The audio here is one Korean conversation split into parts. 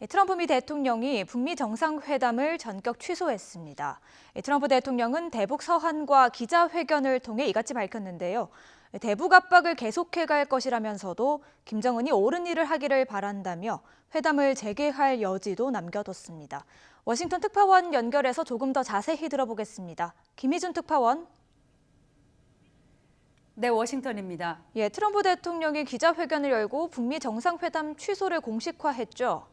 트럼프 미 대통령이 북미 정상회담을 전격 취소했습니다. 트럼프 대통령은 대북 서한과 기자회견을 통해 이같이 밝혔는데요. 대북 압박을 계속해갈 것이라면서도 김정은이 옳은 일을 하기를 바란다며 회담을 재개할 여지도 남겨뒀습니다. 워싱턴 특파원 연결해서 조금 더 자세히 들어보겠습니다. 김희준 특파원. 네, 워싱턴입니다. 트럼프 대통령이 기자회견을 열고 북미 정상회담 취소를 공식화했죠.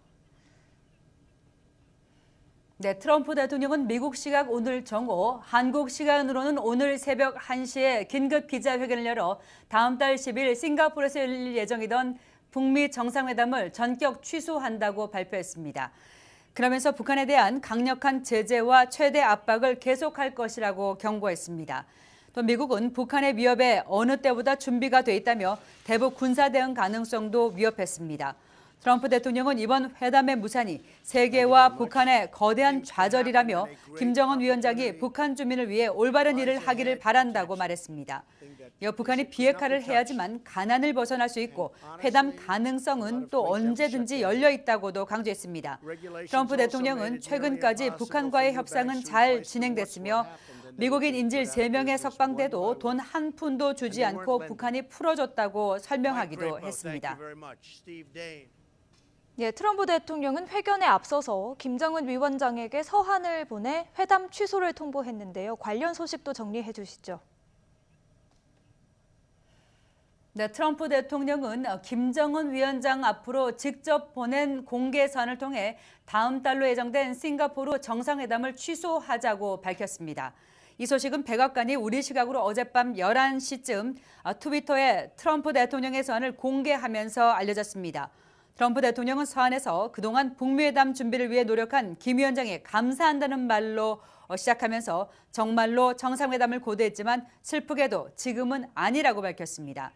네, 트럼프 대통령은 미국 시각 오늘 정오, 한국 시간으로는 오늘 새벽 1시에 긴급 기자회견을 열어 다음 달 10일 싱가포르에서 열릴 예정이던 북미 정상회담을 전격 취소한다고 발표했습니다. 그러면서 북한에 대한 강력한 제재와 최대 압박을 계속할 것이라고 경고했습니다. 또 미국은 북한의 위협에 어느 때보다 준비가 돼 있다며 대북 군사 대응 가능성도 위협했습니다. 트럼프 대통령은 이번 회담의 무산이 세계와 북한의 거대한 좌절이라며 김정은 위원장이 북한 주민을 위해 올바른 일을 하기를 바란다고 말했습니다. 이어 북한이 비핵화를 해야지만 가난을 벗어날 수 있고 회담 가능성은 또 언제든지 열려 있다고도 강조했습니다. 트럼프 대통령은 최근까지 북한과의 협상은 잘 진행됐으며 미국인 인질 3명의 석방돼도 돈 한 푼도 주지 않고 북한이 풀어줬다고 설명하기도 했습니다. 트럼프 대통령은 회견에 앞서서 김정은 위원장에게 서한을 보내 회담 취소를 통보했는데요. 관련 소식도 정리해 주시죠. 네, 트럼프 대통령은 김정은 위원장 앞으로 직접 보낸 공개서한을 통해 다음 달로 예정된 싱가포르 정상회담을 취소하자고 밝혔습니다. 이 소식은 백악관이 우리 시각으로 어젯밤 11시쯤 트위터에 트럼프 대통령의 서한을 공개하면서 알려졌습니다. 트럼프 대통령은 서한에서 그동안 북미회담 준비를 위해 노력한 김 위원장에 감사한다는 말로 시작하면서 정말로 정상회담을 고대했지만 슬프게도 지금은 아니라고 밝혔습니다.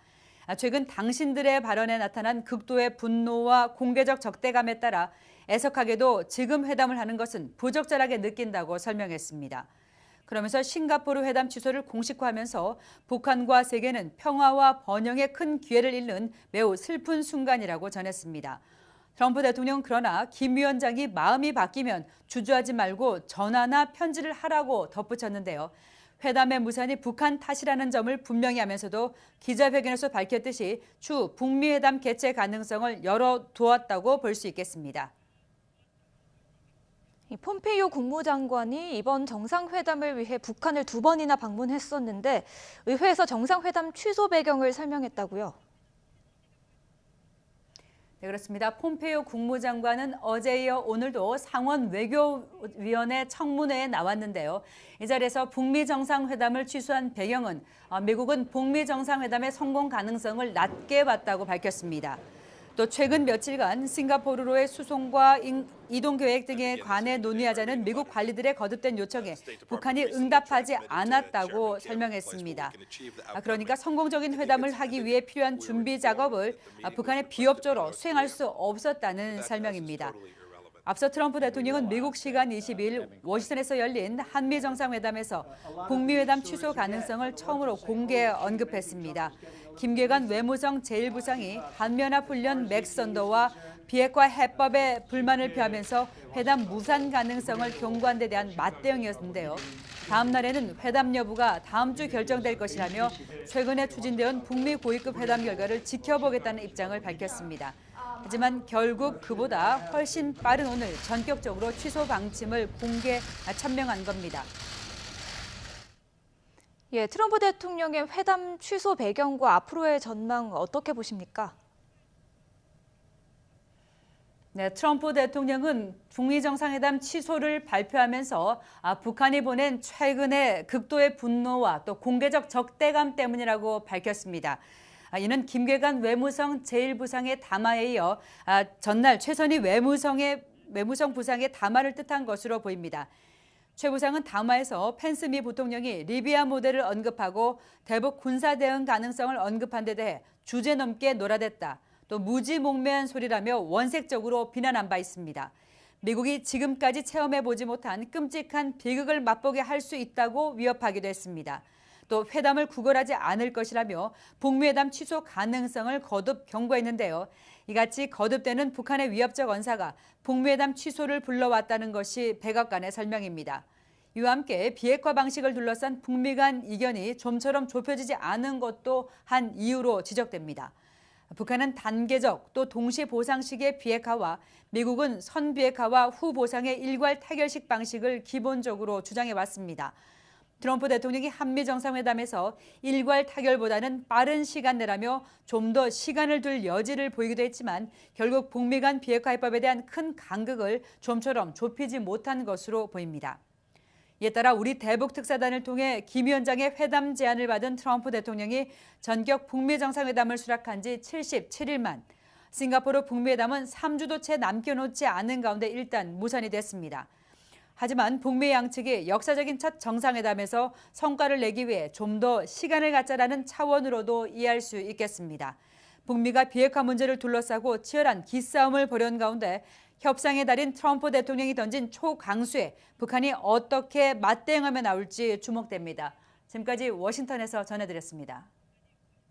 최근 당신들의 발언에 나타난 극도의 분노와 공개적 적대감에 따라 애석하게도 지금 회담을 하는 것은 부적절하게 느낀다고 설명했습니다. 그러면서 싱가포르 회담 취소를 공식화하면서 북한과 세계는 평화와 번영에 큰 기회를 잃는 매우 슬픈 순간이라고 전했습니다. 트럼프 대통령은 그러나 김 위원장이 마음이 바뀌면 주저하지 말고 전화나 편지를 하라고 덧붙였는데요. 회담의 무산이 북한 탓이라는 점을 분명히 하면서도 기자회견에서 밝혔듯이 추후 북미 회담 개최 가능성을 열어두었다고 볼 수 있겠습니다. 폼페이오 국무장관이 이번 정상회담을 위해 북한을 2번이나 방문했었는데 의회에서 정상회담 취소 배경을 설명했다고요? 네, 그렇습니다. 폼페이오 국무장관은 어제 이어 오늘도 상원 외교위원회 청문회에 나왔는데요. 이 자리에서 북미 정상회담을 취소한 배경은 미국은 북미 정상회담의 성공 가능성을 낮게 봤다고 밝혔습니다. 또 최근 며칠간 싱가포르로의 수송과 이동 계획 등에 관해 논의하자는 미국 관리들의 거듭된 요청에 북한이 응답하지 않았다고 설명했습니다. 그러니까 성공적인 회담을 하기 위해 필요한 준비 작업을 북한의 비협조로 수행할 수 없었다는 설명입니다. 앞서 트럼프 대통령은 미국 시간 20일 워싱턴에서 열린 한미 정상회담에서 북미 회담 취소 가능성을 처음으로 공개 언급했습니다. 김계관 외무성 제1부상이 한미연합훈련 맥선더와 비핵화 해법에 불만을 표하면서 회담 무산 가능성을 경고한 데 대한 맞대응이었는데요. 다음 날에는 회담 여부가 다음 주 결정될 것이라며 최근에 추진되어 북미 고위급 회담 결과를 지켜보겠다는 입장을 밝혔습니다. 하지만 결국 그보다 훨씬 빠른 오늘 전격적으로 취소 방침을 공개 천명한 겁니다. 트럼프 대통령의 회담 취소 배경과 앞으로의 전망 어떻게 보십니까? 네, 트럼프 대통령은 북미 정상회담 취소를 발표하면서 북한이 보낸 최근의 극도의 분노와 또 공개적 적대감 때문이라고 밝혔습니다. 이는 김계관 외무성 제1부상의 담화에 이어 전날 최선희 외무성 부상의 담화를 뜻한 것으로 보입니다. 최 부상은 담화에서 펜스 미 부통령이 리비아 모델을 언급하고 대북 군사 대응 가능성을 언급한 데 대해 주제넘게 놀아댔다. 또 무지몽매한 소리라며 원색적으로 비난한 바 있습니다. 미국이 지금까지 체험해보지 못한 끔찍한 비극을 맛보게 할 수 있다고 위협하기도 했습니다. 또 회담을 구걸하지 않을 것이라며 북미 회담 취소 가능성을 거듭 경고했는데요. 이같이 거듭되는 북한의 위협적 언사가 북미회담 취소를 불러왔다는 것이 백악관의 설명입니다. 이와 함께 비핵화 방식을 둘러싼 북미 간 이견이 좀처럼 좁혀지지 않은 것도 한 이유로 지적됩니다. 북한은 단계적 또 동시 보상식의 비핵화와 미국은 선비핵화와 후보상의 일괄 타결식 방식을 기본적으로 주장해왔습니다. 트럼프 대통령이 한미 정상회담에서 일괄 타결보다는 빠른 시간 내라며 좀 더 시간을 둘 여지를 보이기도 했지만 결국 북미 간 비핵화 해법에 대한 큰 간극을 좀처럼 좁히지 못한 것으로 보입니다. 이에 따라 우리 대북 특사단을 통해 김 위원장의 회담 제안을 받은 트럼프 대통령이 전격 북미 정상회담을 수락한 지 77일 만, 싱가포르 북미 회담은 3주도 채 남겨놓지 않은 가운데 일단 무산이 됐습니다. 하지만 북미 양측이 역사적인 첫 정상회담에서 성과를 내기 위해 좀 더 시간을 갖자라는 차원으로도 이해할 수 있겠습니다. 북미가 비핵화 문제를 둘러싸고 치열한 기싸움을 벌여온 가운데 협상의 달인 트럼프 대통령이 던진 초강수에 북한이 어떻게 맞대응하며 나올지 주목됩니다. 지금까지 워싱턴에서 전해드렸습니다.